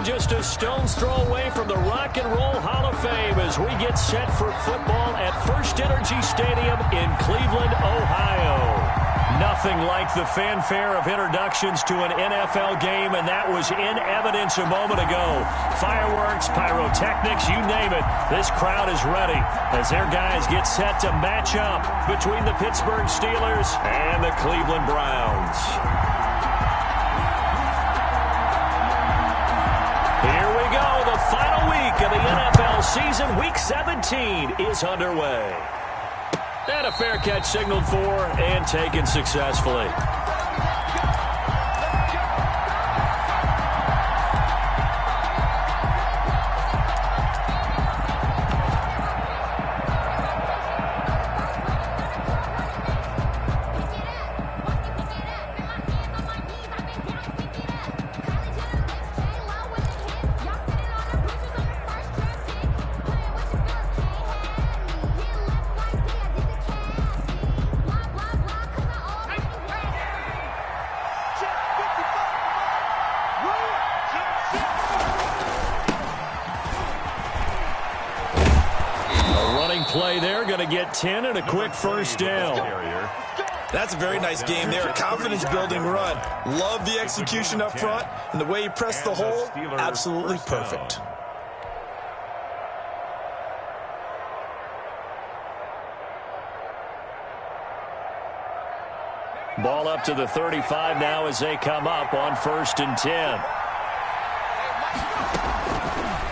just a stone's throw away from the Rock and Roll Hall of Fame as we get set for football at First Energy Stadium in Cleveland, Ohio. Nothing like the fanfare of introductions to an NFL game, and that was in evidence a moment ago. Fireworks, pyrotechnics, you name it. This crowd is ready as their guys get set to match up between the Pittsburgh Steelers and the Cleveland Browns. Here we go. The final week of the NFL season, Week 17, is underway. And a fair catch signaled for and taken successfully. Play there, going to get 10 and a quick first down. That's a very nice game there, a confidence-building run. Love the execution up front, and the way he pressed the hole, absolutely perfect. Ball up to the 35 now as they come up on 1st and 10.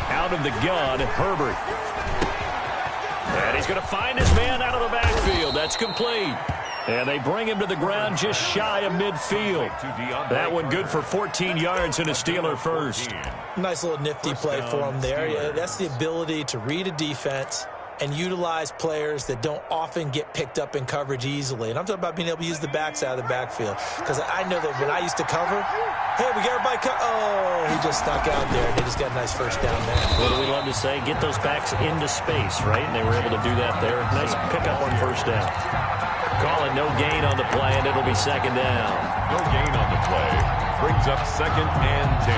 Out of the gun, Herbert. And he's going to find his man out of the backfield. That's complete. And they bring him to the ground just shy of midfield. That one good for 14 yards and a Steeler first. Nice little nifty play for him there. Yeah, that's the ability to read a defense and utilize players that don't often get picked up in coverage easily. And I'm talking about being able to use the backs out of the backfield. Because I know that when I used to cover, hey, we got everybody oh, he just stuck out there. And he just got a nice first down there. What do we love to say? Get those backs into space, right? And they were able to do that there. Nice pickup on first down. Calling no gain on the play, and it'll be 2nd down. No gain on the play. Brings up 2nd and 10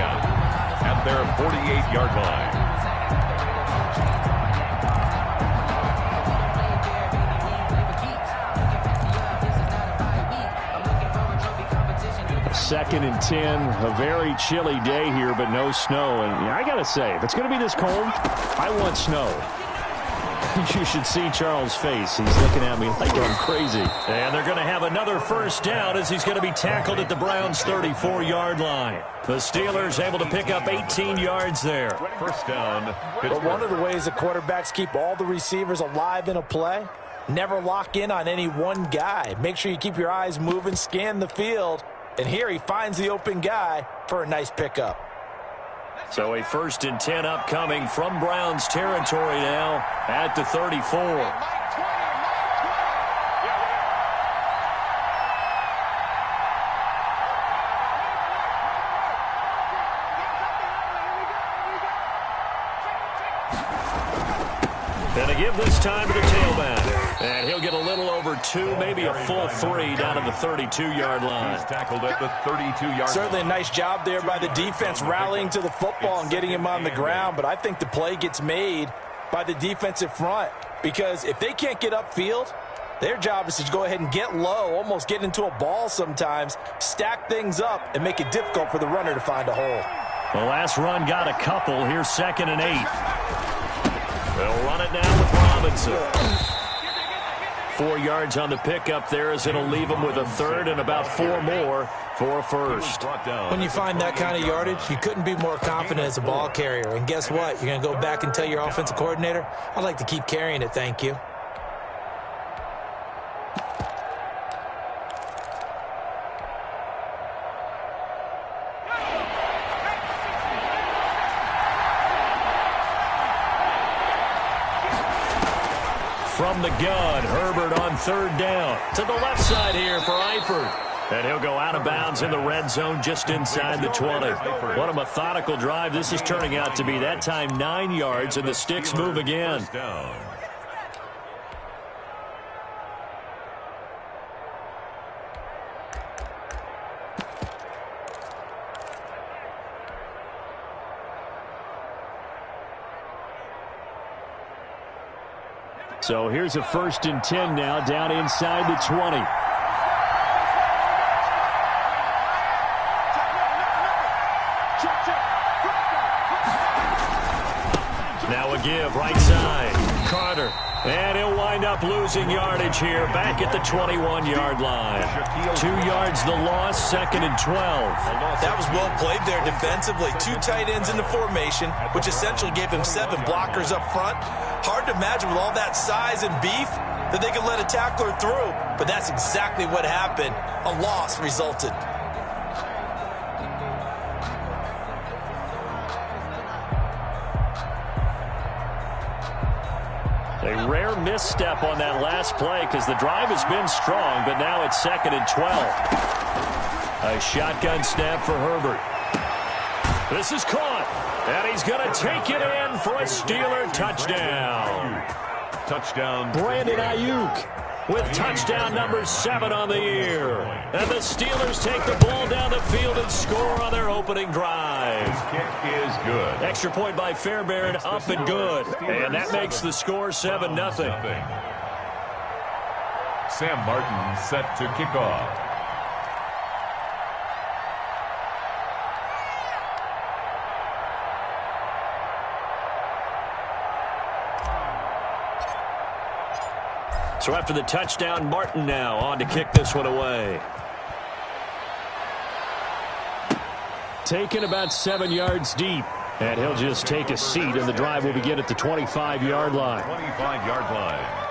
at their 48-yard line. Second and 10, a very chilly day here, but no snow. And I got to say, if it's going to be this cold, I want snow. You should see Charles' face. He's looking at me like I'm crazy. And they're going to have another first down as he's going to be tackled at the Browns' 34-yard line. The Steelers able to pick up 18 yards there. First down. But one of the ways the quarterbacks keep all the receivers alive in a play, never lock in on any one guy. Make sure you keep your eyes moving, scan the field. And here he finds the open guy for a nice pickup. So a 1st and 10 upcoming from Browns territory now at the 34. And a give this time to the tailback. And he'll get a little over 2, maybe a full 3 down to the 32-yard line. He's tackled at the 32-yard Certainly line. a nice job there by the defense rallying to the football and getting him on the ground. But I think the play gets made by the defensive front. Because if they can't get upfield, their job is to go ahead and get low, almost get into a ball sometimes, stack things up, and make it difficult for the runner to find a hole. The last run got a couple. Here's 2nd and 8. They'll run it now with Robinson. 4 yards on the pickup there as it'll leave them with a 3rd and about 4 more for a first. When you find that kind of yardage, you couldn't be more confident as a ball carrier. And guess what? You're going to go back and tell your offensive coordinator, I'd like to keep carrying it, thank you. From the gun, Herbert on 3rd down. To the left side here for Eifert. And he'll go out of bounds in the red zone just inside the 20. What a methodical drive this is turning out to be. That time 9 yards, and the sticks move again. So here's a 1st and 10 now, down inside the 20. Now a give, right side. Carter. And he'll wind up losing yardage here, back at the 21-yard line. 2 yards the loss, 2nd and 12. That was well played there defensively. 2 tight ends in the formation, which essentially gave him 7 blockers up front. Hard to imagine with all that size and beef that they could let a tackler through, but that's exactly what happened. A loss resulted. A rare misstep on that last play because the drive has been strong, but now it's 2nd and 12. A shotgun snap for Herbert. This is caught, and he's going to take it in for a Steeler touchdown. Touchdown. Brandon Ayuk with touchdown number 7 on the year. And the Steelers take the ball down the field and score on their opening drive. Kick is good. Extra point by Fairbairn, up and good. And that makes the score 7-0. Sam Martin set to kick off. So after the touchdown, Martin now on to kick this one away. Taken about 7 yards deep. And he'll just take a seat, and the drive will begin at the 25-yard line. 25-yard line.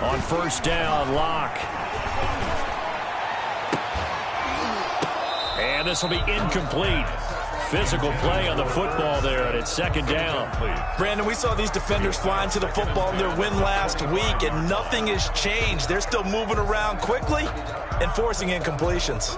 On 1st down, Locke. And this will be incomplete. Physical play on the football there, and it's 2nd down. Brandon, we saw these defenders flying to the football in their win last week, and nothing has changed. They're still moving around quickly and forcing incompletions.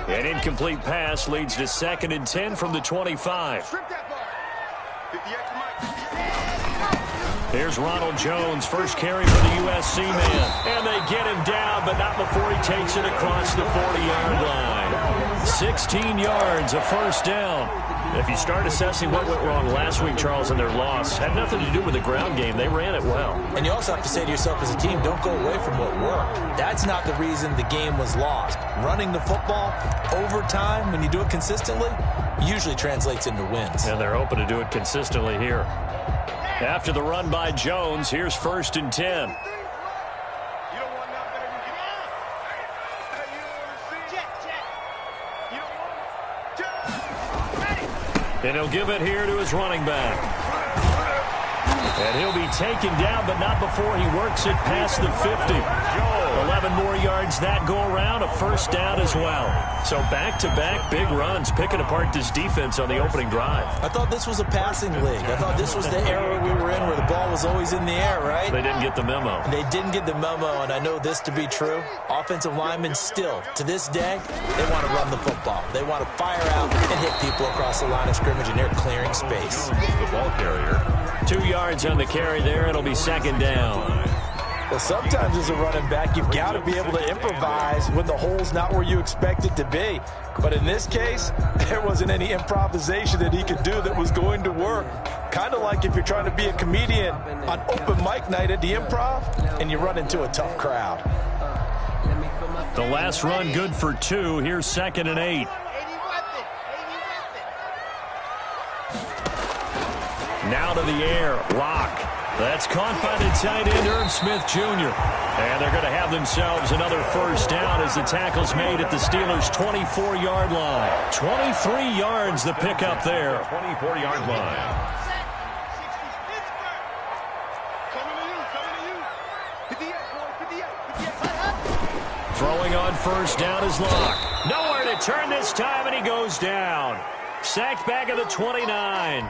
An incomplete pass leads to 2nd and 10 from the 25. Here's Ronald Jones, first carry for the USC man. And they get him down, but not before he takes it across the 40-yard line. 16 yards, a 1st down. If you start assessing what went wrong last week, Charles, in their loss, had nothing to do with the ground game. They ran it well. And you also have to say to yourself as a team, don't go away from what worked. That's not the reason the game was lost. Running the football over time, when you do it consistently, usually translates into wins. And they're hoping to do it consistently here. After the run by Jones, here's 1st and 10. And he'll give it here to his running back. And he'll be taken down, but not before he works it past the 50. 11 more yards that go around, a 1st down as well. So back-to-back big runs, picking apart this defense on the opening drive. I thought this was a passing league. I thought this was the era we were in where the ball was always in the air, right? They didn't get the memo. They didn't get the memo, and I know this to be true. Offensive linemen still, to this day, they want to run the football. They want to fire out and hit people across the line of scrimmage, and they're clearing space. The ball carrier. 2 yards on the carry there. It'll be 2nd down. Well, sometimes as a running back, you've got to be able to improvise when the hole's not where you expect it to be. But in this case, there wasn't any improvisation that he could do that was going to work. Kind of like if you're trying to be a comedian on open mic night at the Improv and you run into a tough crowd. The last run good for 2. Here's 2nd and 8. Now to the air. Locke. That's caught by the tight end, Irv Smith Jr. And they're going to have themselves another 1st down as the tackle's made at the Steelers' 24-yard line. 23 yards the pickup there. 24-yard line. Throwing on 1st down is Locke. Nowhere to turn this time, and he goes down. Sacked back at the 29.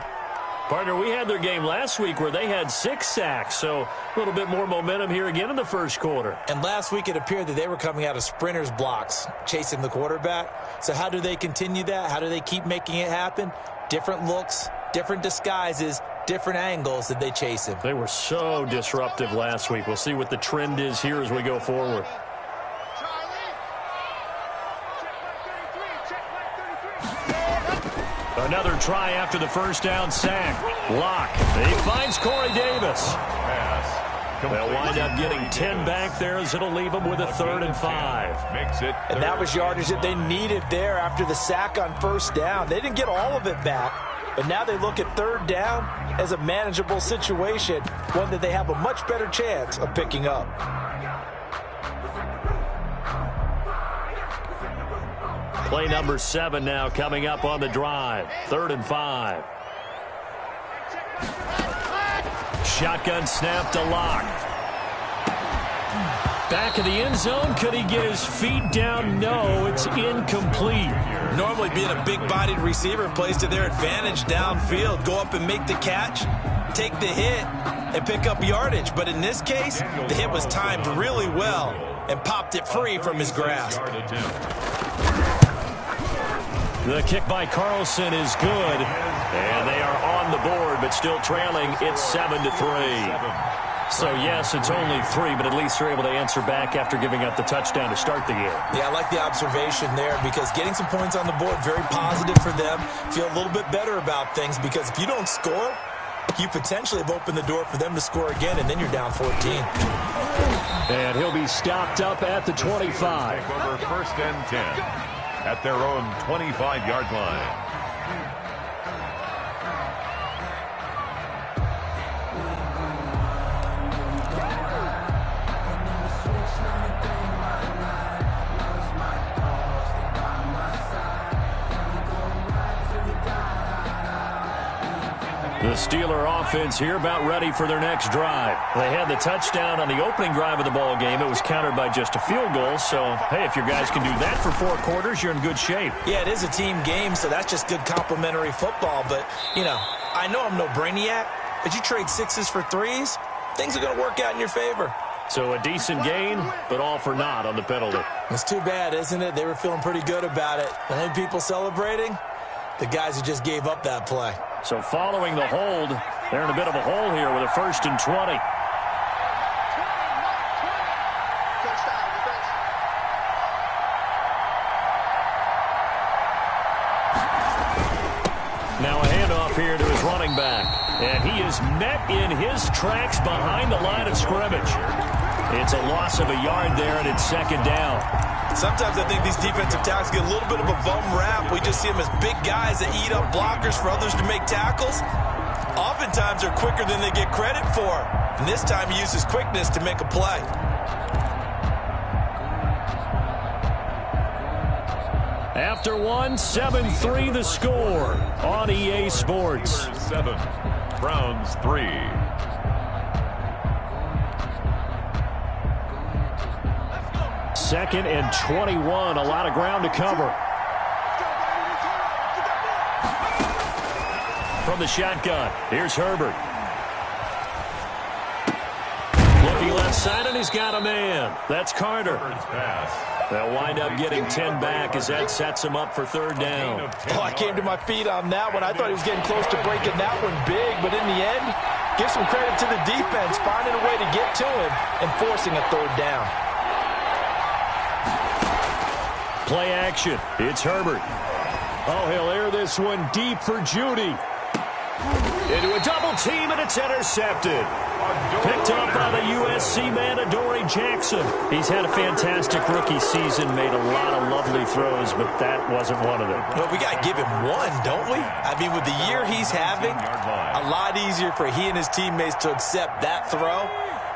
Partner, we had their game last week where they had 6 sacks, so a little bit more momentum here again in the first quarter. And last week it appeared that they were coming out of sprinters blocks, chasing the quarterback. So how do they continue that? How do they keep making it happen? Different looks, different disguises, different angles that they chase him. They were so disruptive last week. We'll see what the trend is here as we go forward. Another try after the first down sack. Lock. He finds Corey Davis. They'll wind up getting 10 back there as it'll leave them with a 3rd and 5. Makes it. And that was yardage that they needed there after the sack on first down. They didn't get all of it back, but now they look at 3rd down as a manageable situation, one that they have a much better chance of picking up. Play number 7 now coming up on the drive. 3rd and 5. Shotgun snap to Lock. Back of the end zone. Could he get his feet down? No, it's incomplete. Normally being a big-bodied receiver plays to their advantage downfield. Go up and make the catch, take the hit, and pick up yardage. But in this case, the hit was timed really well and popped it free from his grasp. The kick by Carlson is good, and they are on the board, but still trailing. It's 7-3. So, yes, it's only 3, but at least they're able to answer back after giving up the touchdown to start the game. Yeah, I like the observation there because getting some points on the board, very positive for them. Feel a little bit better about things because if you don't score, you potentially have opened the door for them to score again, and then you're down 14. And he'll be stopped up at the 25. Take over 1st and 10. At their own 25-yard line. The Steeler offense here about ready for their next drive. They had the touchdown on the opening drive of the ball game. It was countered by just a field goal. So, hey, if your guys can do that for 4 quarters, you're in good shape. Yeah, it is a team game, so that's just good complimentary football. But, you know, I know I'm no brainiac, but you trade 6s for 3s, things are going to work out in your favor. So a decent gain, but all for naught on the penalty. It's too bad, isn't it? They were feeling pretty good about it. The only people celebrating, the guys who just gave up that play. So following the hold, they're in a bit of a hole here with a 1st and 20. Now a handoff here to his running back. And he is met in his tracks behind the line of scrimmage. It's a loss of a yard there, and it's 2nd down. Sometimes I think these defensive tackles get a little bit of a bum rap. We just see them as big guys that eat up blockers for others to make tackles. Oftentimes they're quicker than they get credit for. And this time he uses quickness to make a play. After 7-3 the score on EA Sports. 7, Browns 3. Second and 21, a lot of ground to cover. From the shotgun, here's Herbert. Looking left side, and he's got a man. That's Carter. They'll wind up getting 10 back as that sets him up for 3rd down. Oh, I came to my feet on that one. I thought he was getting close to breaking that one big, but in the end, give some credit to the defense, finding a way to get to him and forcing a 3rd down. Play action. It's Herbert. Oh, he'll air this one deep for Judy. Into a double team, and it's intercepted. Picked up by the USC man, Adoree Jackson. He's had a fantastic rookie season, made a lot of lovely throws, but that wasn't one of them. Well, we got to give him one, don't we? I mean, with the year he's having, a lot easier for he and his teammates to accept that throw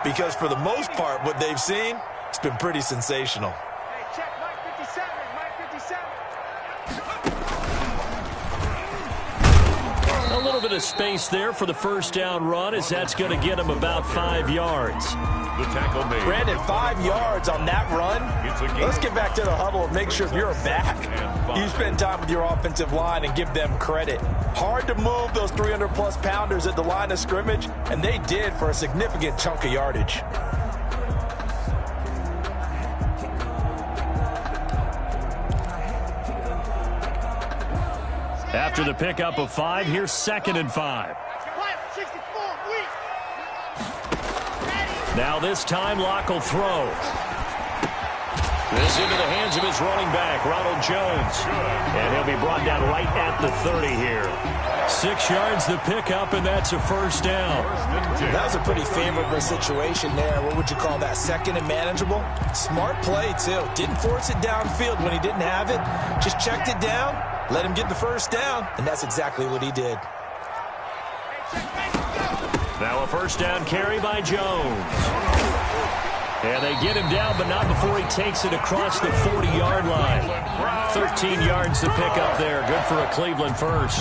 because for the most part, what they've seen, it's been pretty sensational. A little little bit of space there for the first down run, as that's going to get him about 5 yards. The tackle made. Brandon, 5 yards on that run. Let's get back to the huddle and make sure if you're a back, you spend time with your offensive line and give them credit. Hard to move those 300-plus pounders at the line of scrimmage, and they did for a significant chunk of yardage. After the pickup of 5, here's 2nd and 5. Now this time, Locke will throw. This into the hands of his running back, Ronald Jones. And he'll be brought down right at the 30 here. 6 yards the pickup, and that's a first down. That was a pretty favorable situation there. What would you call that? 2nd and manageable? Smart play, too. Didn't force it downfield when he didn't have it. Just checked it down, let him get the first down, and that's exactly what he did. Now a first down carry by Jones. And they get him down, but not before he takes it across the 40-yard line. 13 yards to pick up there. Good for a Cleveland first.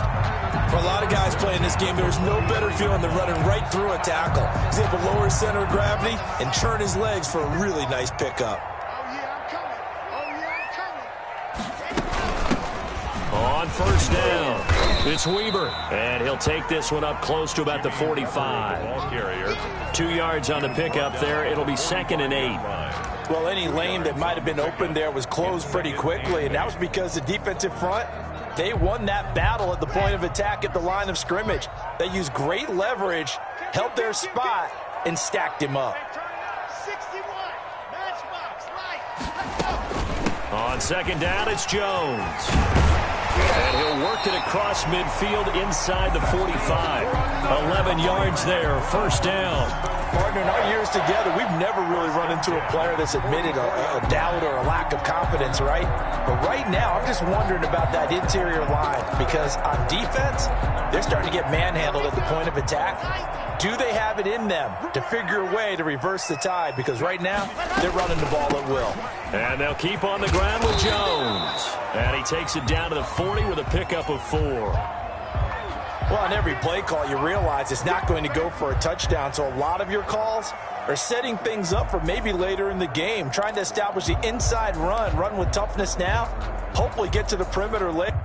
For a lot of guys playing this game, there's no better feeling than running right through a tackle. He's able to lower his center of gravity and turn his legs for a really nice pickup. On first down, it's Weber. And he'll take this one up close to about the 45. Ball carrier. 2 yards on the pickup there. It'll be 2nd and 8. Well, any lane that might have been open there was closed pretty quickly, and that was because the defensive front, they won that battle at the point of attack at the line of scrimmage. They used great leverage, held their spot, and stacked him up. On 2nd down, it's Jones. And he'll work it across midfield inside the 45. 11 yards there, first down. Partner, in our years together, we've never really run into a player that's admitted a doubt or a lack of confidence, right? But right now, I'm just wondering about that interior line because on defense, they're starting to get manhandled at the point of attack. Do they have it in them to figure a way to reverse the tide? Because right now, they're running the ball at will. And they'll keep on the ground with Jones. And he takes it down to the 40 with a pickup of 4. Well, on every play call, you realize it's not going to go for a touchdown. So a lot of your calls are setting things up for maybe later in the game, trying to establish the inside run with toughness now, hopefully get to the perimeter later.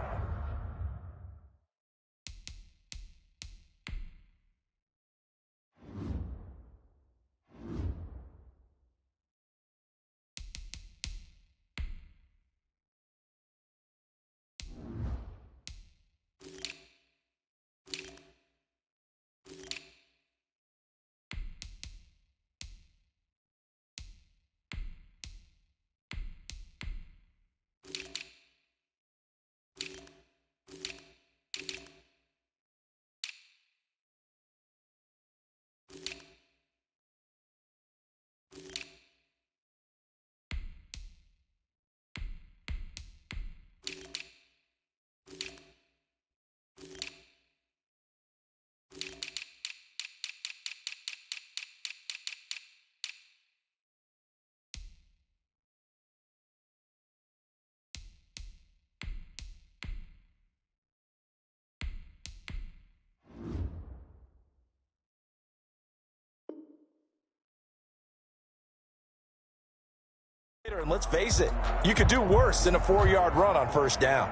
And let's face it, you could do worse than a 4-yard run on first down.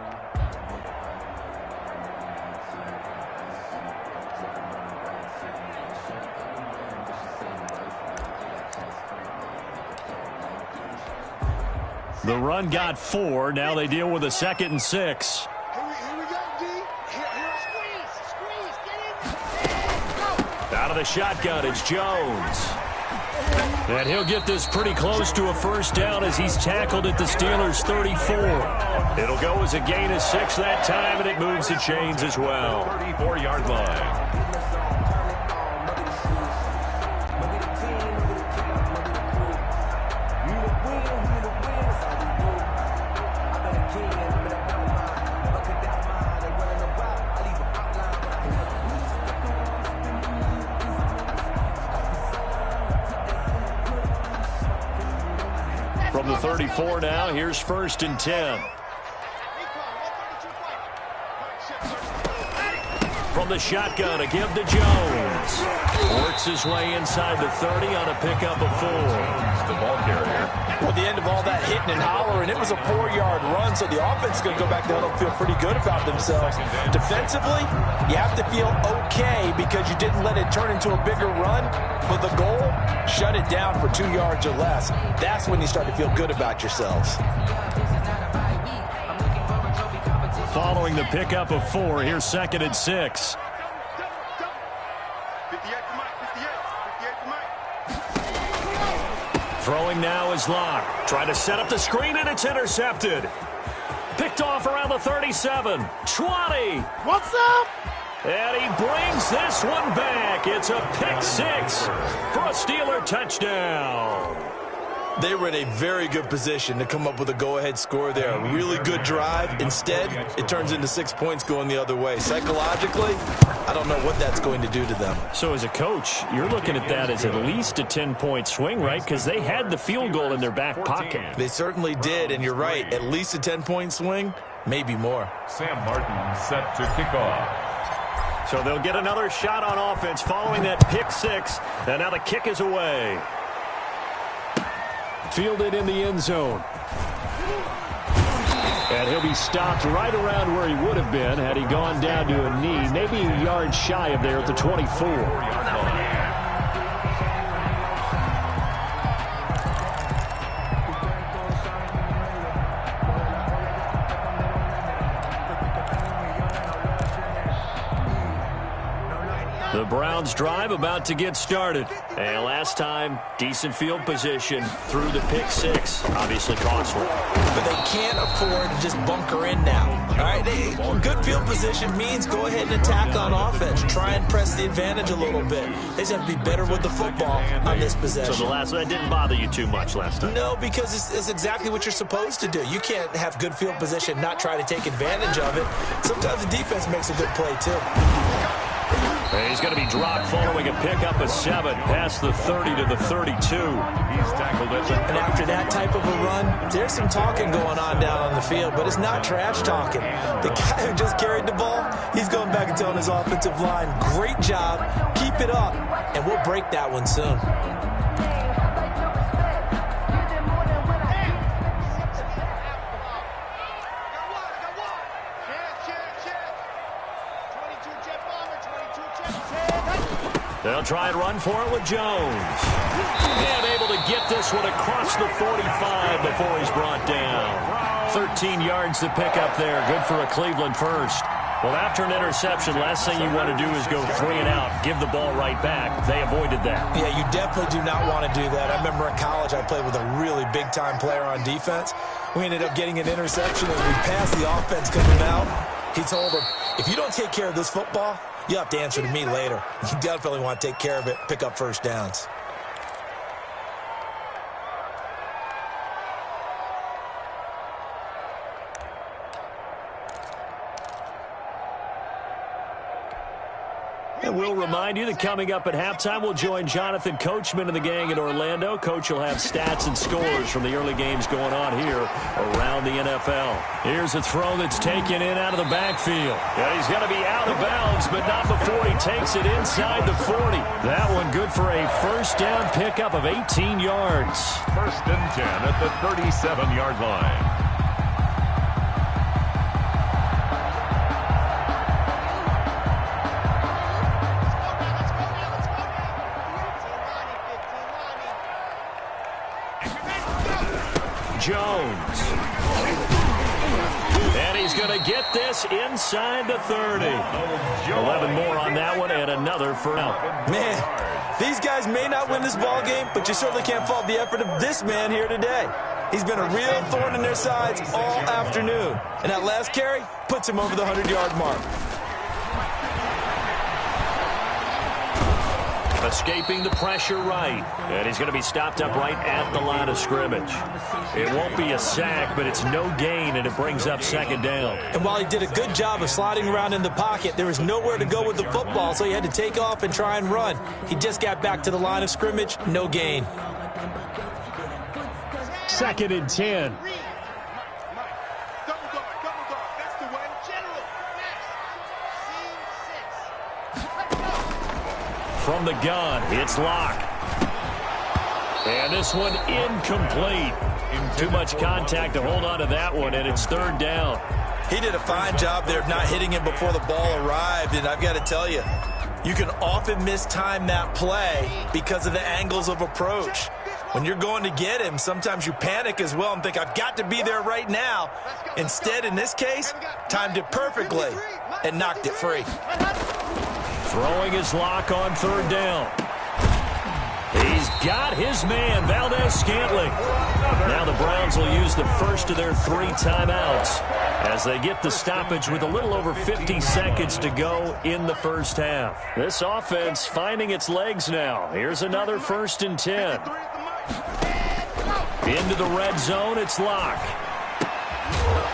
The run got 4. Now they deal with a 2nd and 6. Here we go, D. Here, squeeze. Get in. Out of the shotgun, it's Jones. And he'll get this pretty close to a first down as he's tackled at the Steelers' 34. It'll go as a gain of 6 that time, and it moves the chains as well. 34-yard line. From the 34 now, here's 1st and 10. from the shotgun to give to Jones. Works his way inside the 30 on a pickup of 4. The ball carrier. Well, at the end of all that hitting and hollering, it was a 4-yard run, so the offense is going to go back there and feel pretty good about themselves. Defensively, you have to feel okay because you didn't let it turn into a bigger run, but the goal, shut it down for 2 yards or less. That's when you start to feel good about yourselves. Following the pickup of 4, here's 2nd and 6. Throwing now is Locke. Trying to set up the screen, and it's intercepted. Picked off around the 37. 20. What's up? And he brings this one back. It's a pick 6 for a Steeler touchdown. They were in a very good position to come up with a go-ahead score there. A really good drive. Instead, it turns into 6 points going the other way. Psychologically, I don't know what that's going to do to them. So as a coach, you're looking at that as at least a 10-point swing, right? Because they had the field goal in their back pocket. They certainly did, and you're right. At least a 10-point swing, maybe more. Sam Martin set to kick off. So they'll get another shot on offense following that pick 6. And now the kick is away. Fielded in the end zone. And he'll be stopped right around where he would have been had he gone down to a knee, maybe a yard shy of there at the 24. The Browns drive about to get started. And last time, decent field position through the pick 6. Obviously costly. But they can't afford to just bunker in now. All right, good field position means go ahead and attack on offense. Try and press the advantage a little bit. They just have to be better with the football on this possession. So the last one didn't bother you too much last time? No, because it's exactly what you're supposed to do. You can't have good field position, not try to take advantage of it. Sometimes the defense makes a good play, too. He's going to be dropped following a pickup of 7 past the 30 to the 32. He's tackled it. And after that type of a run, there's some talking going on down on the field, but it's not trash talking. The guy who just carried the ball, he's going back and telling his offensive line, great job, keep it up, and we'll break that one soon. They'll try and run for it with Jones. And able to get this one across the 45 before he's brought down. 13 yards to pick up there. Good for a Cleveland first. Well, after an interception, last thing you want to do is go 3 and out, give the ball right back. They avoided that. Yeah, you definitely do not want to do that. I remember in college I played with a really big-time player on defense. We ended up getting an interception as we passed the offense coming out. He told him, if you don't take care of this football, you'll have to answer to me later. You definitely want to take care of it, pick up first downs. And we'll remind you that coming up at halftime, we'll join Jonathan Coachman and the gang in Orlando. Coach will have stats and scores from the early games going on here around the NFL. Here's a throw that's taken in out of the backfield. And he's going to be out of bounds, but not before he takes it inside the 40. That one good for a first down pickup of 18 yards. 1st and 10 at the 37-yard line. Jones. And he's going to get this inside the 30. 11 more on that one and another for out. Man, these guys may not win this ball game, but you certainly can't fault the effort of this man here today. He's been a real thorn in their sides all afternoon. And that last carry puts him over the 100-yard mark. Escaping the pressure right. And he's going to be stopped up right at the line of scrimmage. It won't be a sack, but it's no gain, and it brings up 2nd down. And while he did a good job of sliding around in the pocket, there was nowhere to go with the football, so he had to take off and try and run. He just got back to the line of scrimmage, no gain. 2nd and 10. from the gun. It's Locke. And this one incomplete. Too much contact to hold on to that one, and it's third down. He did a fine job there of not hitting him before the ball arrived, and I've got to tell you, you can often mistime that play because of the angles of approach. When you're going to get him, sometimes you panic as well and think, I've got to be there right now. Instead, in this case, timed it perfectly and knocked it free. Throwing his Lock on third down. He's got his man, Valdez-Scantling. Now the Browns will use the first of their 3 timeouts as they get the stoppage with a little over 50 seconds to go in the first half. This offense finding its legs now. Here's another 1st and 10. Into the red zone, it's Locke.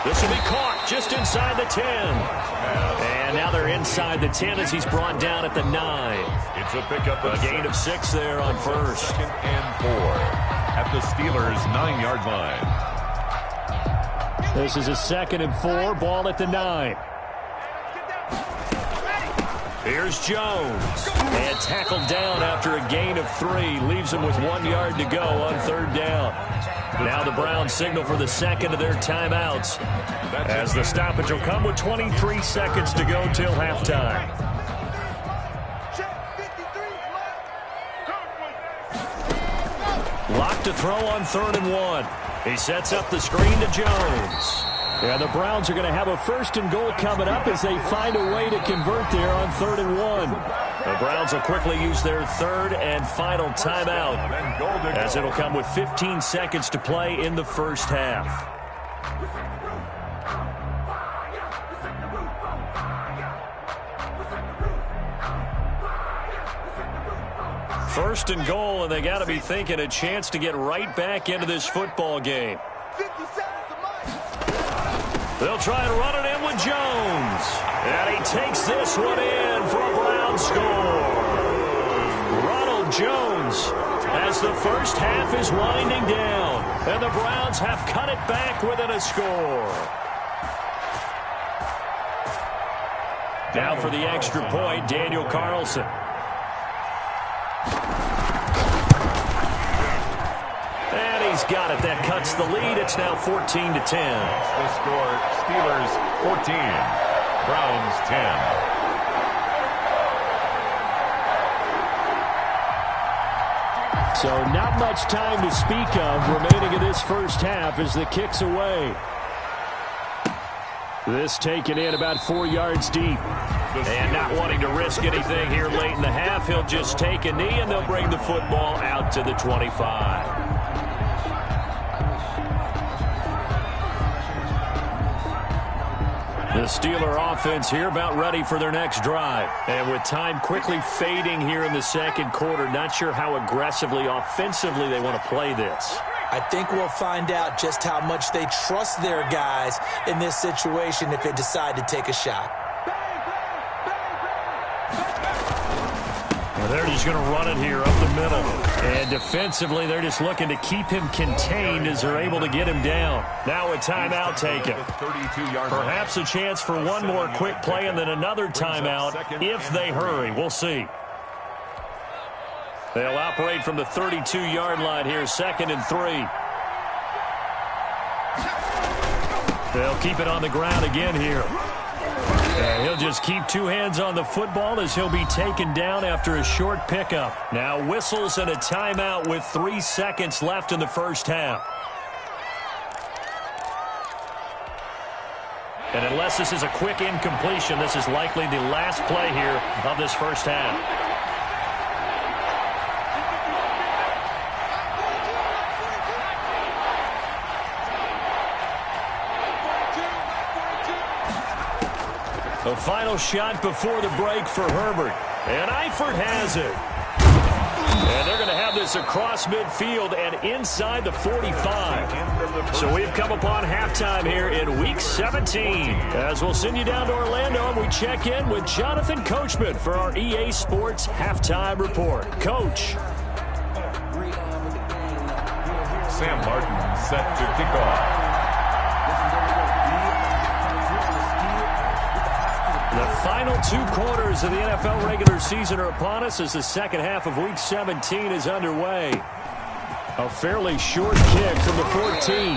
This will be caught just inside the 10. And now they're inside the 10 as he's brought down at the 9. It's a pickup of a gain of 6 there on first. 2nd and 4 at the Steelers' 9-yard line. This is a 2nd and 4, ball at the 9. Here's Jones. And tackled down after a gain of 3. Leaves him with 1 yard to go on third down. Now the Browns signal for the second of their timeouts as the stoppage will come with 23 seconds to go till halftime. Locke to throw on 3rd and 1. He sets up the screen to Jones. Yeah, the Browns are going to have a 1st and goal coming up as they find a way to convert there on 3rd and 1. The Browns will quickly use their 3rd and final timeout as it'll come with 15 seconds to play in the first half. First and goal, and they got to be thinking a chance to get right back into this football game. They'll try and run it in with Jones. And he takes this one in for a Brown score. Ronald Jones as the first half is winding down. And the Browns have cut it back within a score. Now for the extra point, Daniel Carlson. He's got it. That cuts the lead. It's now 14-10. The score, Steelers 14, Browns 10. So not much time to speak of remaining in this first half as the kick's away. This taken in about 4 yards deep. And not wanting to risk anything here late in the half, he'll just take a knee and they'll bring the football out to the 25. The Steeler offense here about ready for their next drive. And with time quickly fading here in the second quarter, not sure how aggressively, offensively they want to play this. I think we'll find out just how much they trust their guys in this situation if they decide to take a shot. They're just going to run it here up the middle. And defensively, they're just looking to keep him contained as they're able to get him down. Now a timeout taken. Perhaps a chance for one more quick play and then another timeout if they hurry. We'll see. They'll operate from the 32-yard line here, 2nd and 3. They'll keep it on the ground again here. And he'll just keep 2 hands on the football as he'll be taken down after a short pickup. Now whistles and a timeout with 3 seconds left in the first half. And unless this is a quick incompletion, this is likely the last play here of this first half. The final shot before the break for Herbert. And Eifert has it. And they're going to have this across midfield and inside the 45. So we've come upon halftime here in Week 17. As we'll send you down to Orlando and we check in with Jonathan Coachman for our EA Sports Halftime Report. Coach. Sam Martin set to kick off. The final 2 quarters of the NFL regular season are upon us as the second half of Week 17 is underway. A fairly short kick from the 14.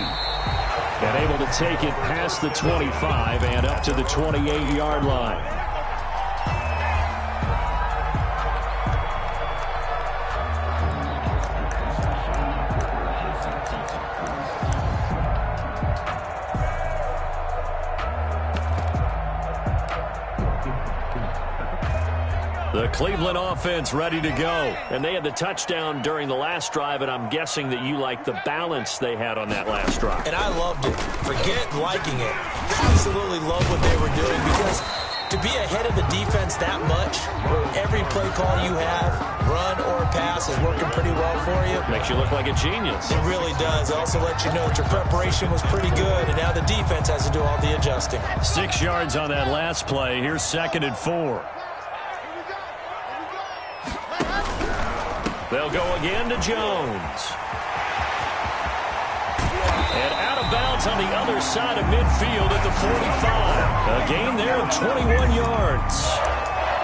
And able to take it past the 25 and up to the 28-yard line. The Cleveland offense ready to go. And they had the touchdown during the last drive, and I'm guessing that you like the balance they had on that last drive. And I loved it. Forget liking it. Absolutely love what they were doing, because to be ahead of the defense that much, where every play call you have, run or pass, is working pretty well for you. Makes you look like a genius. It really does. It also lets you know that your preparation was pretty good, and now the defense has to do all the adjusting. 6 yards on that last play. Here's 2nd and 4. They'll go again to Jones. And out of bounds on the other side of midfield at the 45. A gain there of 21 yards.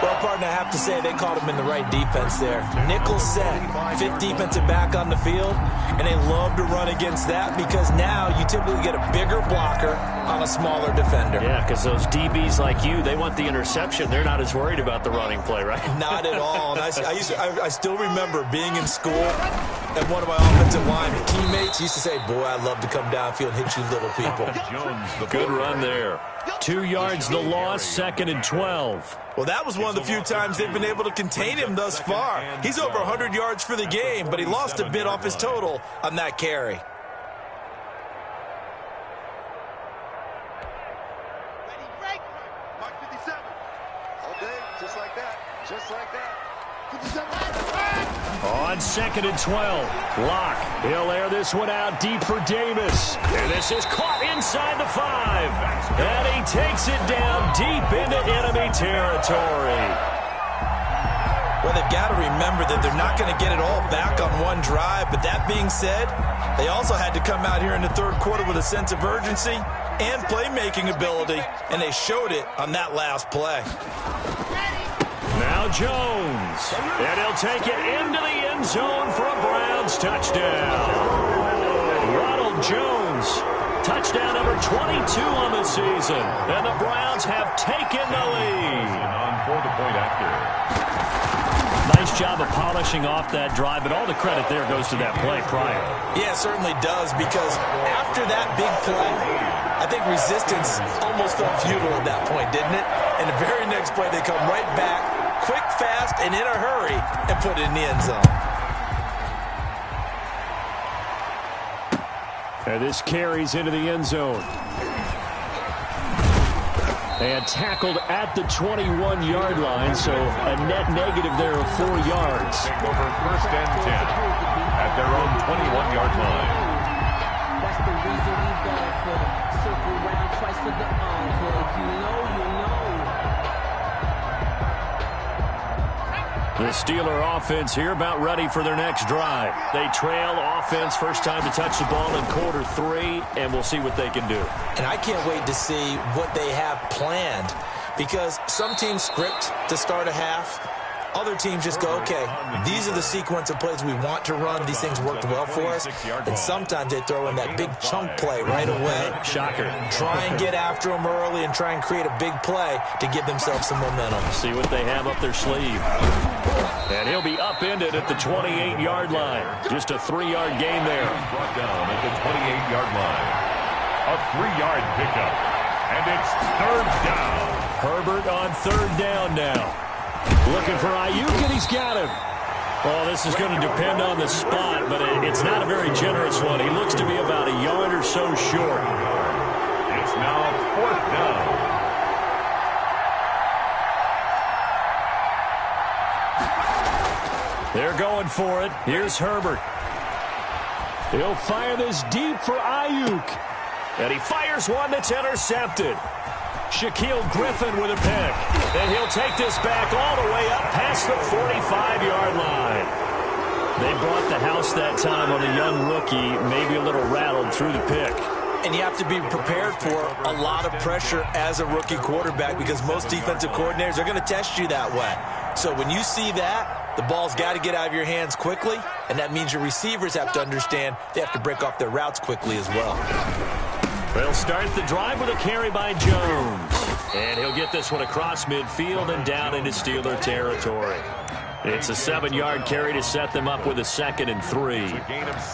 Well, partner, I have to say they caught him in the right defense there. Nickel set, 5th defensive back on the field, and they love to run against that because now you typically get a bigger blocker on a smaller defender. Yeah, because those DBs like you, they want the interception. They're not as worried about the running play, right? Not at all. And I still remember being in school, and one of my offensive line teammates used to say, boy, I'd love to come downfield and hit you little people. Good run there. 2 yards the loss, 2nd and 12. Well, that was one of the few times they've been able to contain him thus far. He's over 100 yards for the game, but he lost a bit off his total on that carry. Mark 57. All day, just like that. Just like that. 57. On 2nd and 12. Locke. He'll air this one out deep for Davis. And this is caught inside the 5. And he takes it down deep into enemy territory. Well, they've got to remember that they're not going to get it all back on one drive. But that being said, they also had to come out here in the 3rd quarter with a sense of urgency and playmaking ability. And they showed it on that last play. Now Jones. And he'll take it into the end zone for a Browns touchdown. Ronald Jones. Touchdown number 22 on the season. And the Browns have taken the lead. On for the point after. Nice job of polishing off that drive, but all the credit there goes to that play prior. Yeah, it certainly does, because after that big play, I think resistance almost felt futile at that point, didn't it? And the very next play, they come right back, quick, fast, and in a hurry, and put it in the end zone. And this carries into the end zone. And tackled at the 21-yard line, so a net negative there of 4 yards. Take over 1st and 10 at their own 21-yard line. That's the reason we go for the circle round twice for the encore. If you know, you know. The Steeler offense here about ready for their next drive. They trail offense, first time to touch the ball in quarter 3, and we'll see what they can do. And I can't wait to see what they have planned, because some teams script to start a half. Other teams just go, okay, these are the sequence of plays we want to run. These things worked well for us. And sometimes they throw in that big chunk play right away. Shocker. Try and get after them early and try and create a big play to give themselves some momentum. See what they have up their sleeve. And he'll be upended at the 28-yard line. Just a 3-yard gain there. Brought down at the 28-yard line. A 3-yard pickup. And it's 3rd down. Herbert on 3rd down now. Looking for Ayuk, and he's got him. Well, this is going to depend on the spot, but it's not a very generous one. He looks to be about a yard or so short. It's now 4th down. They're going for it. Here's Herbert. He'll fire this deep for Ayuk. And he fires one that's intercepted. Shaquille Griffin with a pick. And he'll take this back all the way up past the 45-yard line. They brought the house that time on a young rookie, maybe a little rattled through the pick. And you have to be prepared for a lot of pressure as a rookie quarterback because most defensive coordinators are going to test you that way. So when you see that, the ball's got to get out of your hands quickly, and that means your receivers have to understand they have to break off their routes quickly as well. They'll start the drive with a carry by Jones. And he'll get this one across midfield and down into Steeler territory. It's a 7-yard carry to set them up with a 2nd and 3.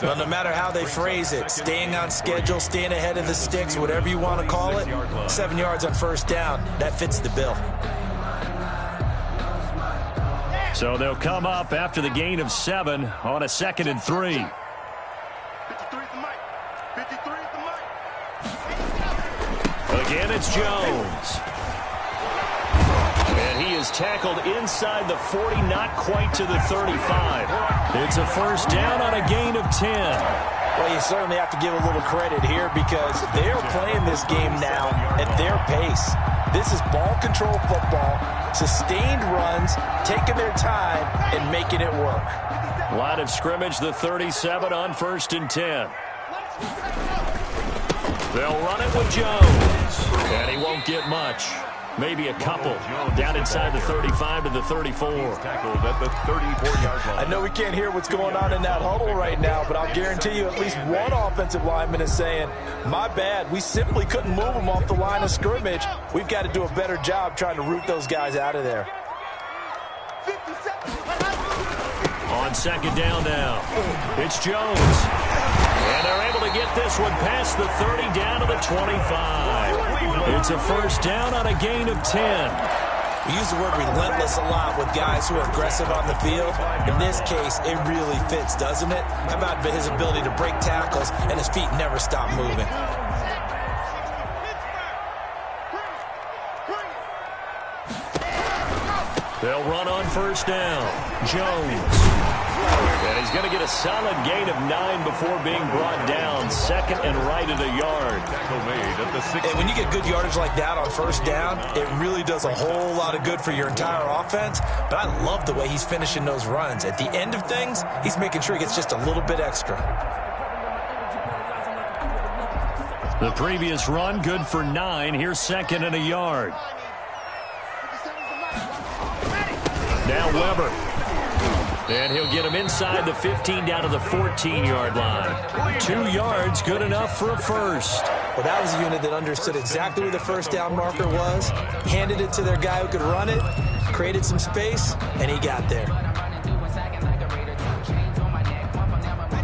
Well, no matter how they phrase it, staying on schedule, staying ahead of the sticks, whatever you want to call it, 7 yards on first down, that fits the bill. So they'll come up after the gain of 7 on a 2nd and 3. 53 at the mic. 53 at the mic. Again, it's Jones. And he is tackled inside the 40, not quite to the 35. It's a first down on a gain of 10. Well, you certainly have to give a little credit here because they're playing this game now at their pace. This is ball control football, sustained runs, taking their time, and making it work. Line of scrimmage, the 37 on 1st and 10. They'll run it with Jones. And he won't get much. Maybe a couple. Down inside the 35 to the 34. Tackled at the 34-yard line. I know we can't hear what's going on in that huddle right now, but I'll guarantee you at least one offensive lineman is saying, my bad, we simply couldn't move them off the line of scrimmage. We've got to do a better job trying to root those guys out of there. On 2nd down now, it's Jones. And they're able to get this one past the 30 down to the 25. It's a first down on a gain of 10. We use the word relentless a lot with guys who are aggressive on the field. In this case, it really fits, doesn't it? How about his ability to break tackles and his feet never stop moving? They'll run on first down. Jones. And he's going to get a solid gain of 9 before being brought down. 2nd and right at a yard. And when you get good yardage like that on first down, it really does a whole lot of good for your entire offense. But I love the way he's finishing those runs. At the end of things, he's making sure he gets just a little bit extra. The previous run, good for 9. Here's 2nd and a yard. Now Weber. And he'll get him inside the 15 down to the 14-yard line. 2 yards, good enough for a first. Well, that was a unit that understood exactly where the first down marker was, handed it to their guy who could run it, created some space, and he got there.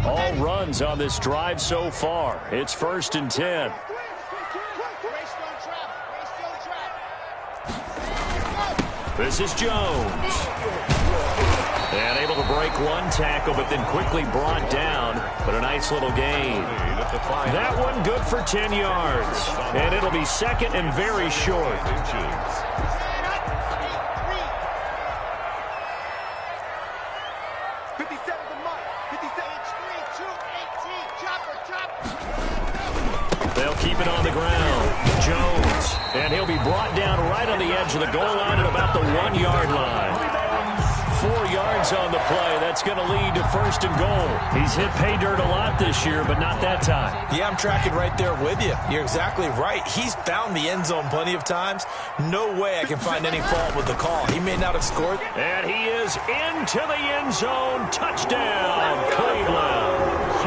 All runs on this drive so far. It's 1st and 10. This is Jones. And able to break one tackle, but then quickly brought down. But a nice little gain. That one good for 10 yards. And it'll be 2nd and very short. They'll keep it on the ground. Jones. And he'll be brought down right on the edge of the goal line at about the 1-yard line. 4 yards on the play. That's going to lead to 1st and goal. He's hit pay dirt a lot this year, but not that time. Yeah, I'm tracking right there with you. You're exactly right. He's found the end zone plenty of times. No way I can find any fault with the call. He may not have scored. And he is into the end zone. Touchdown, Cleveland.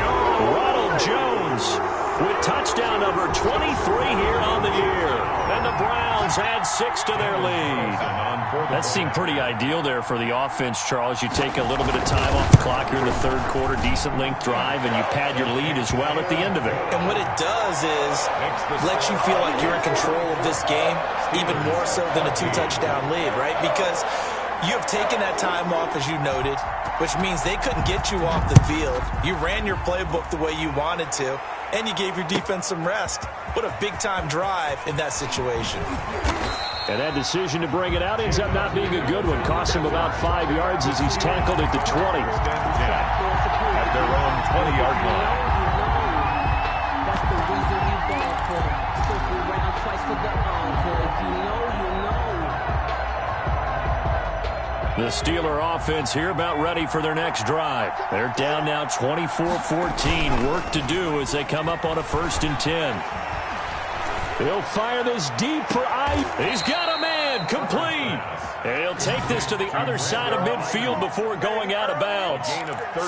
Ronald Jones with touchdown number 23 here on the year. And the Browns add 6 to their lead. That seemed pretty ideal there for the offense, Charles. You take a little bit of time off the clock here in the 3rd quarter, decent length drive, and you pad your lead as well at the end of it. And what it does is let you feel like you're in control of this game, even more so than a 2-touchdown lead, right? Because you have taken that time off, as you noted, which means they couldn't get you off the field. You ran your playbook the way you wanted to, and you gave your defense some rest. What a big-time drive in that situation. And that decision to bring it out ends up not being a good one. Cost him about 5 yards as he's tackled at the 20. At their own 20-yard line. That's the reason we ball for them. Circle around twice for the encore. If you know, you know. The Steeler offense here about ready for their next drive. They're down now 24-14. Work to do as they come up on a 1st and 10. He'll fire this deep for Ike. He's got a man. Complete. And he'll take this to the other side of midfield before going out of bounds.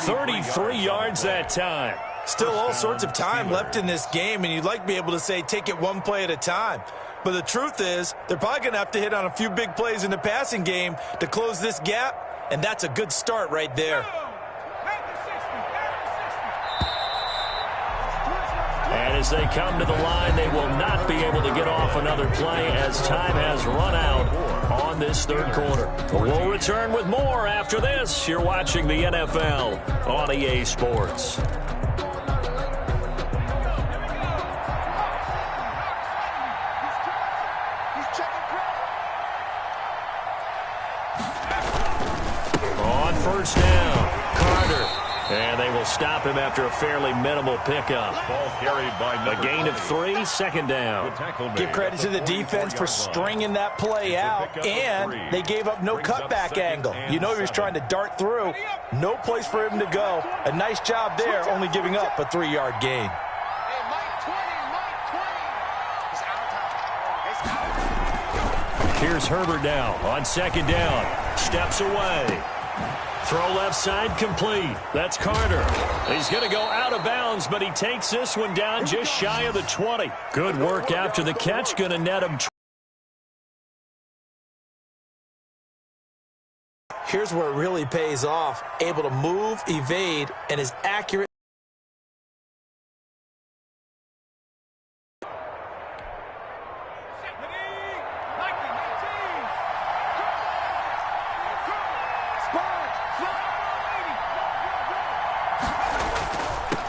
33 yards that time. Still all sorts of time left in this game, and you'd like to be able to say take it one play at a time. But the truth is, they're probably going to have to hit on a few big plays in the passing game to close this gap, and that's a good start right there. And as they come to the line, they will not be able to get off another play as time has run out on this 3rd quarter. We'll return with more after this. You're watching the NFL on EA Sports. On 1st down, Carter. And they will stop him after a fairly minimal pickup. Ball carried by a gain of 3, 2nd down. Give credit to the defense for stringing that play out, and they gave up no cutback angle. You know he was trying to dart through. No place for him to go. A nice job there, only giving up a 3-yard gain. Here's Herbert now on 2nd down. Steps away. Throw left side complete. That's Carter. He's going to go out of bounds, but he takes this one down just shy of the 20. Good work after the catch. Going to net him. Here's where it really pays off. Able to move, evade, and is accurate.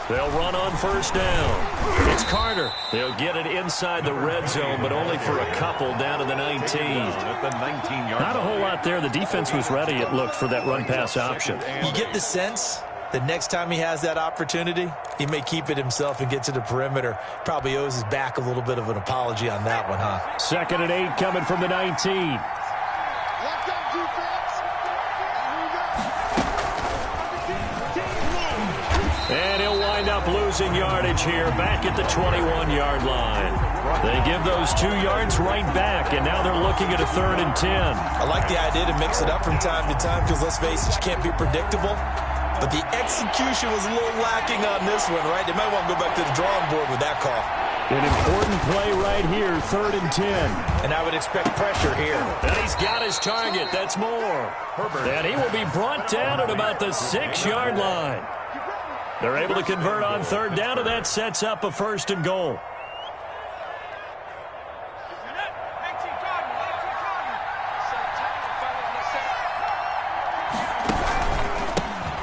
They'll run on 1st down. It's Carter. They'll get it inside the red zone, but only for a couple down to the 19. Not a whole lot there. The defense was ready, it looked, for that run-pass option. You get the sense that next time he has that opportunity, he may keep it himself and get to the perimeter. Probably owes his back a little bit of an apology on that one, huh? 2nd and 8 coming from the 19. And he'll wind up losing yardage here back at the 21-yard line. They give those 2 yards right back, and now they're looking at a 3rd and 10. I like the idea to mix it up from time to time because, let's face it, you can't be predictable. But the execution was a little lacking on this one, right? They might want to go back to the drawing board with that call. An important play right here, 3rd and 10. And I would expect pressure here. And he's got his target. That's more. And he will be brought down at about the 6-yard line. They're able to convert on 3rd down, and that sets up a 1st and goal.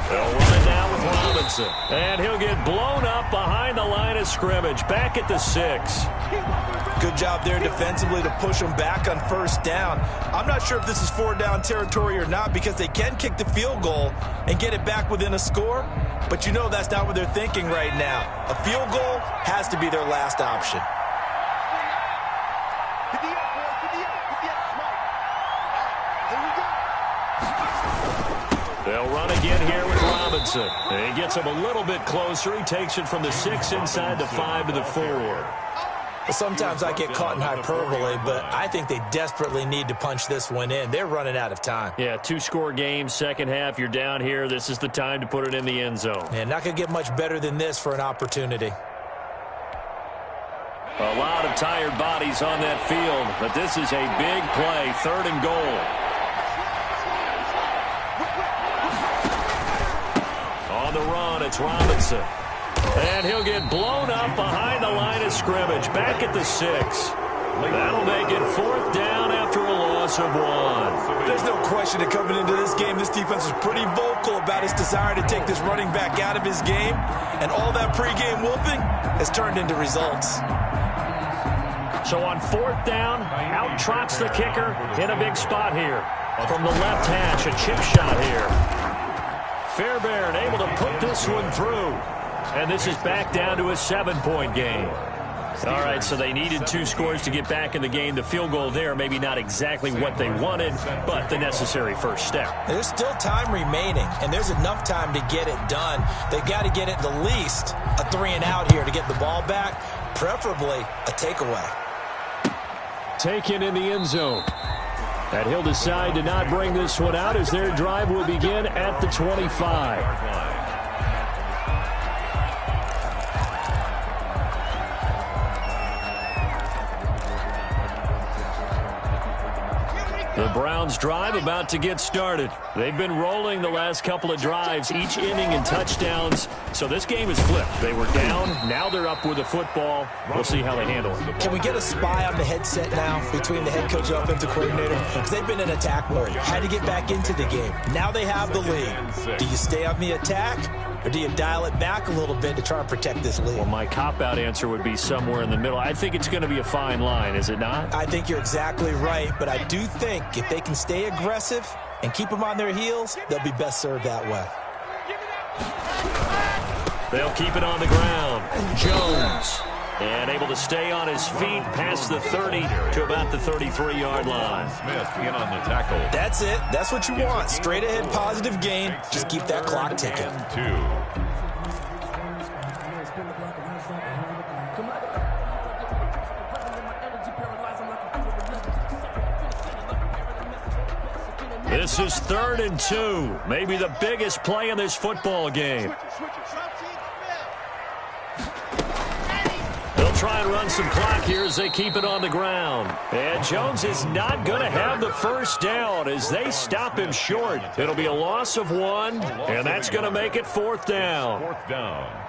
They'll run it now with Robinson. And he'll get blown up behind the line of scrimmage, back at the 6. Good job there defensively to push them back on 1st down. I'm not sure if this is 4-down territory or not because they can kick the field goal and get it back within a score. But you know that's not what they're thinking right now. A field goal has to be their last option. They'll run again here with Robinson. And he gets him a little bit closer. He takes it from the 6 inside the 5 to the 4. Well, sometimes I get caught in hyperbole, but I think they desperately need to punch this one in. They're running out of time. Yeah, 2-score game, 2nd half. You're down here. This is the time to put it in the end zone. Yeah, not going to get much better than this for an opportunity. A lot of tired bodies on that field, but this is a big play, 3rd and goal. On the run, it's Robinson. And he'll get blown up behind the line of scrimmage, back at the 6. That'll make it 4th down after a loss of 1. There's no question that coming into this game, this defense was pretty vocal about its desire to take this running back out of his game. And all that pregame wolfing has turned into results. So on 4th down, out trots the kicker in a big spot here. From the left hash, a chip shot here. Fairbairn able to put this one through. And this is back down to a 7-point game. All right, so they needed 2 scores to get back in the game. The field goal there, maybe not exactly what they wanted, but the necessary first step. There's still time remaining, and there's enough time to get it done. They've got to get it the least a 3-and-out here to get the ball back, preferably a takeaway. Taken in the end zone. And he'll decide to not bring this one out as their drive will begin at the 25. The Browns drive about to get started. They've been rolling the last couple of drives, each inning in touchdowns. So this game is flipped. They were down. Now they're up with the football. We'll see how they handle it. Can we get a spy on the headset now between the head coach and offensive coordinator? Because they've been in attack mode. Had to get back into the game. Now they have the lead. Do you stay on the attack, or do you dial it back a little bit to try and protect this lead? Well, my cop-out answer would be somewhere in the middle. I think it's going to be a fine line, is it not? I think you're exactly right, but I do think if they can stay aggressive and keep them on their heels, they'll be best served that way. They'll keep it on the ground. Jones. And able to stay on his feet past the 30 to about the 33-yard line. Smith in on the tackle. That's it. That's what you want. Straight ahead, positive gain. Just keep that clock ticking. 2. This is 3rd and 2. Maybe the biggest play in this football game. They'll try and run some clock here as they keep it on the ground. And Jones is not going to have the first down as they stop him short. It'll be a loss of 1, and that's going to make it 4th down. 4th down.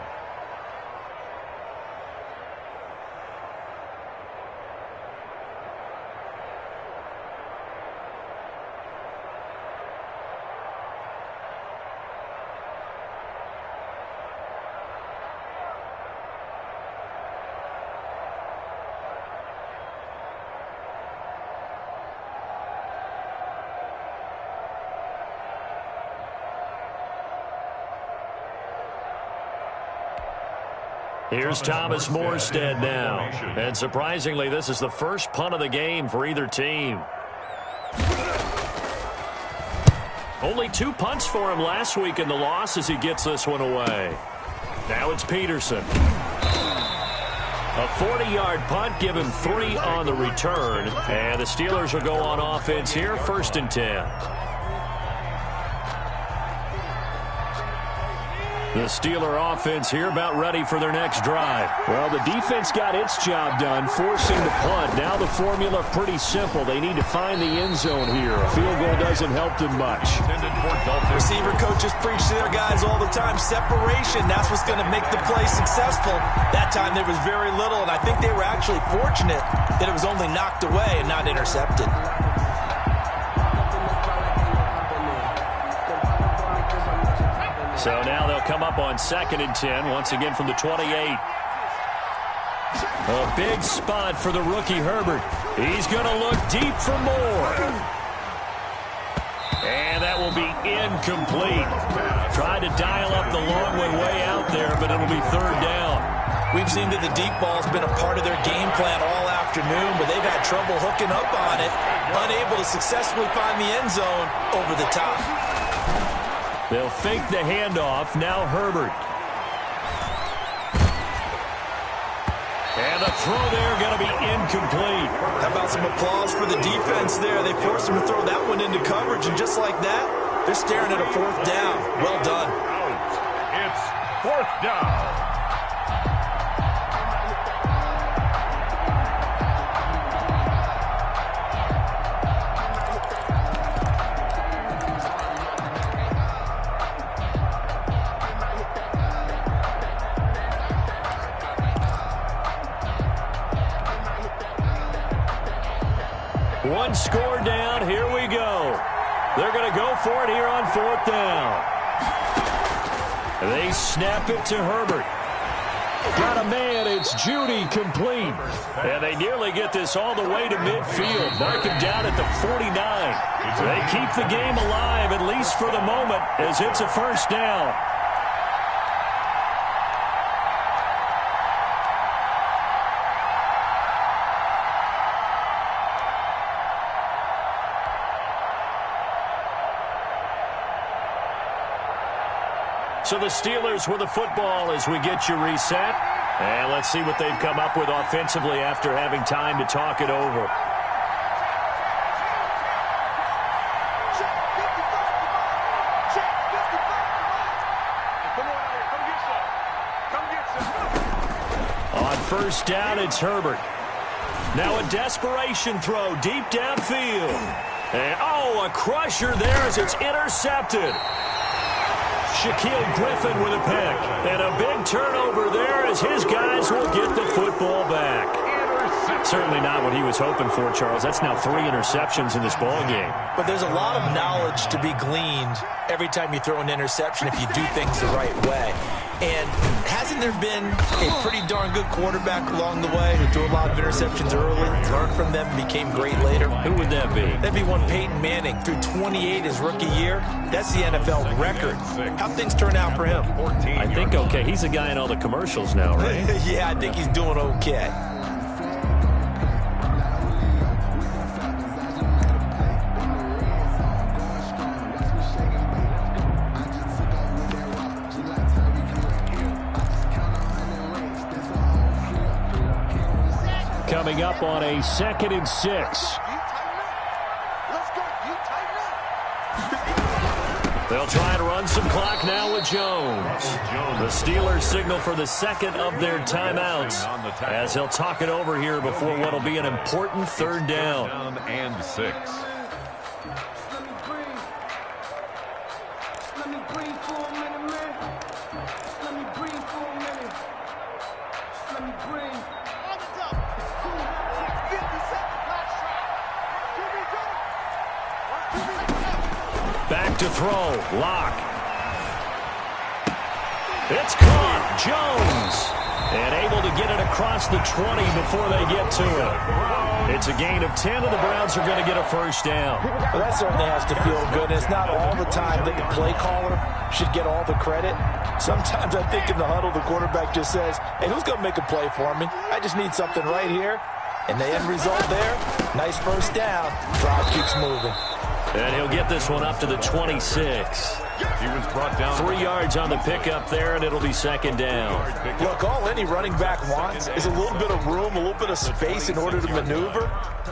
Here's Thomas Morstead now. And surprisingly, this is the first punt of the game for either team. Only 2 punts for him last week in the loss as he gets this one away. Now it's Peterson. A 40-yard punt, give him 3 on the return. And the Steelers will go on offense here, 1st and 10. The Steeler offense here about ready for their next drive. Well, the defense got its job done, forcing the punt. Now the formula pretty simple. They need to find the end zone here. A field goal doesn't help them much. Receiver coaches preach to their guys all the time. Separation, that's what's going to make the play successful. That time there was very little, and I think they were actually fortunate that it was only knocked away and not intercepted. So now they'll come up on 2nd and 10, once again from the 28. A big spot for the rookie Herbert. He's going to look deep for more. And that will be incomplete. Tried to dial up the long way out there, but it'll be 3rd down. We've seen that the deep ball's been a part of their game plan all afternoon, but they've had trouble hooking up on it, unable to successfully find the end zone over the top. They'll fake the handoff. Now Herbert. And the throw there going to be incomplete. How about some applause for the defense there? They forced him to throw that one into coverage, and just like that, they're staring at a 4th down. Well done. It's 4th down. One score down. Here we go. They're going to go for it here on 4th down. They snap it to Herbert. Got a man. It's Judy, complete. And they nearly get this all the way to midfield. Mark him down at the 49. They keep the game alive, at least for the moment, as it's a 1st down. So the Steelers with the football as we get you reset. And let's see what they've come up with offensively after having time to talk it over. On first down, it's Herbert. Now a desperation throw deep downfield. And, oh, a crusher there as it's intercepted. Shaquille Griffin with a pick. And a big turnover there as his guys will get the football back. Certainly not what he was hoping for, Charles. That's now 3 interceptions in this ball game. But there's a lot of knowledge to be gleaned every time you throw an interception if you do things the right way. And hasn't there been a pretty darn good quarterback along the way who threw a lot of interceptions early, learned from them, became great later? Who would that be? That'd be one Peyton Manning. Threw 28 his rookie year. That's the NFL record. How'd things turn out for him? I think okay. He's a guy in all the commercials now, right? Yeah, I think he's doing okay. Coming up on a 2nd and 6. They'll try and run some clock now with Jones. The Steelers signal for the 2nd of their timeouts as he'll talk it over here before what will be an important 3rd down. And 6. Back to throw. Lock. It's caught. Jones. And able to get it across the 20 before they get to it. It's a gain of 10, and the Browns are going to get a 1st down. Well, that certainly has to feel good. It's not all the time that the play caller should get all the credit. Sometimes I think in the huddle, the quarterback just says, hey, who's going to make a play for me? I just need something right here. And the end result there, nice 1st down. Drive keeps moving. And he'll get this one up to the 26. He was brought down 3 yards on the pickup there, and it'll be 2nd down. Look, all any running back wants is a little bit of room, a little bit of space in order to maneuver.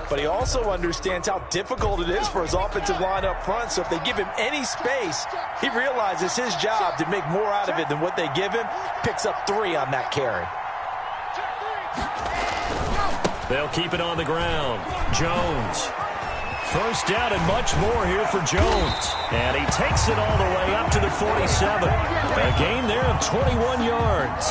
But he also understands how difficult it is for his offensive line up front. So if they give him any space, he realizes his job to make more out of it than what they give him. Picks up 3 on that carry. They'll keep it on the ground. Jones. 1st down and much more here for Jones. And he takes it all the way up to the 47. A gain there of 21 yards.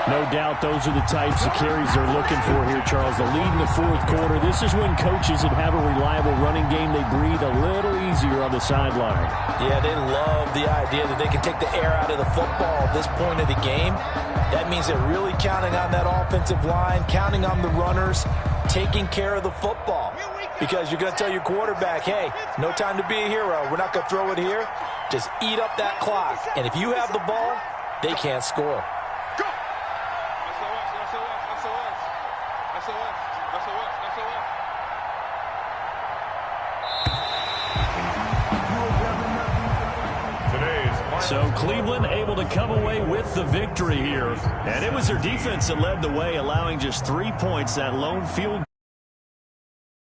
No doubt those are the types of carries they're looking for here, Charles. The lead in the 4th quarter. This is when coaches that have a reliable running game, they breathe a little easier on the sideline. Yeah, they love the idea that they can take the air out of the football at this point of the game. That means they're really counting on that offensive line, counting on the runners, taking care of the football. Because you're going to tell your quarterback, hey, no time to be a hero. We're not going to throw it here. Just eat up that clock. And if you have the ball, they can't score. Go! So Cleveland able to come away with the victory here. And it was their defense that led the way, allowing just 3 points, that lone field